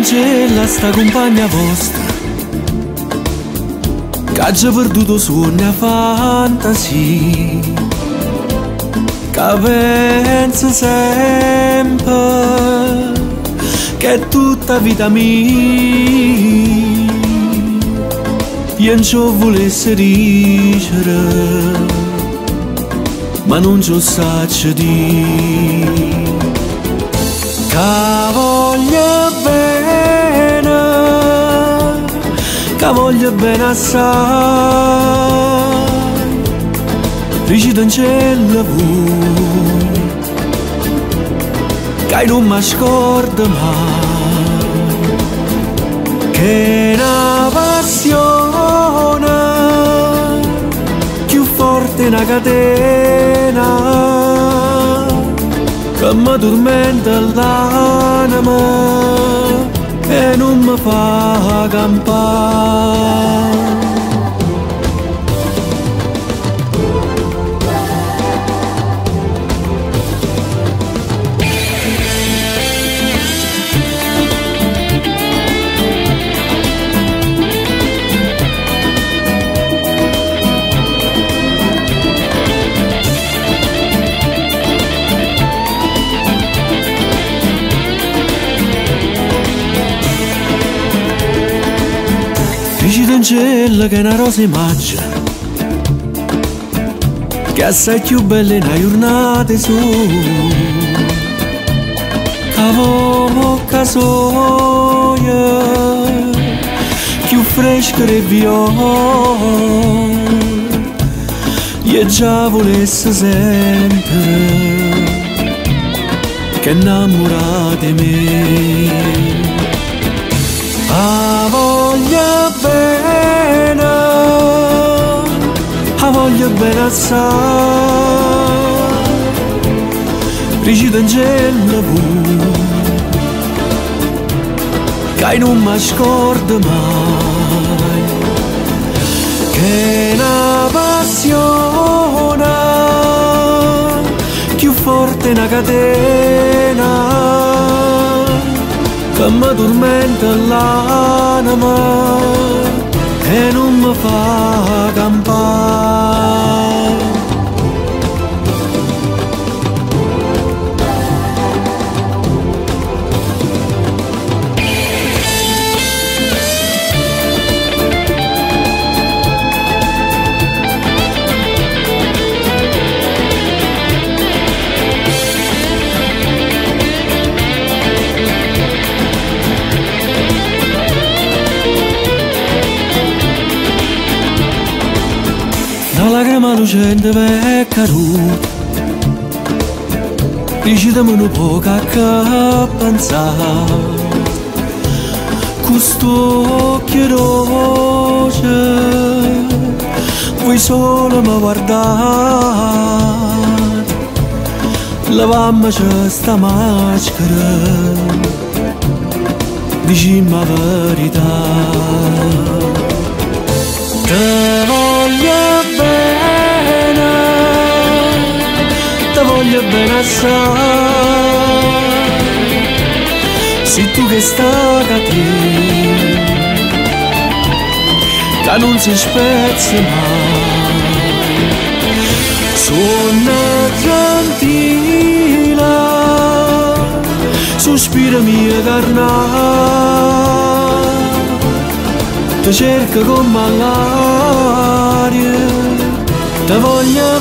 cancella sta compagna vostra che ha già perduto sogno a fantasia, che pensa sempre che è tutta vita mia, penso volesse dicere ma non ci saggio dire. Che voglio bene assai, vicino in cielo voi, che non mi scordo mai, che è una passione più forte una catena, che mi tormenta l'anima e non mi fa campare. Vicino in cielo che è una rosa immagine, che assai più bella in una giornata su, che bocca soia, più fresca e viola, e già volesse sempre che innamora di me. Voglio bene assai, ricito in cielo voi, che non mi scordo mai, che è una passione più forte una catena, che mi tormenta l'anima e non mi fa campare. La lacrima lucente è caduta, dicitemi un po' che pensare, questo occhio roce, voi solo mi guardate, lavammoci sta maschera, dicimmi la verità. Te voglio bene assai, sei tu che stai a te, che non si spezza mai, sono gentile, sospira mia carnale, ti cerco con malaria, ti voglio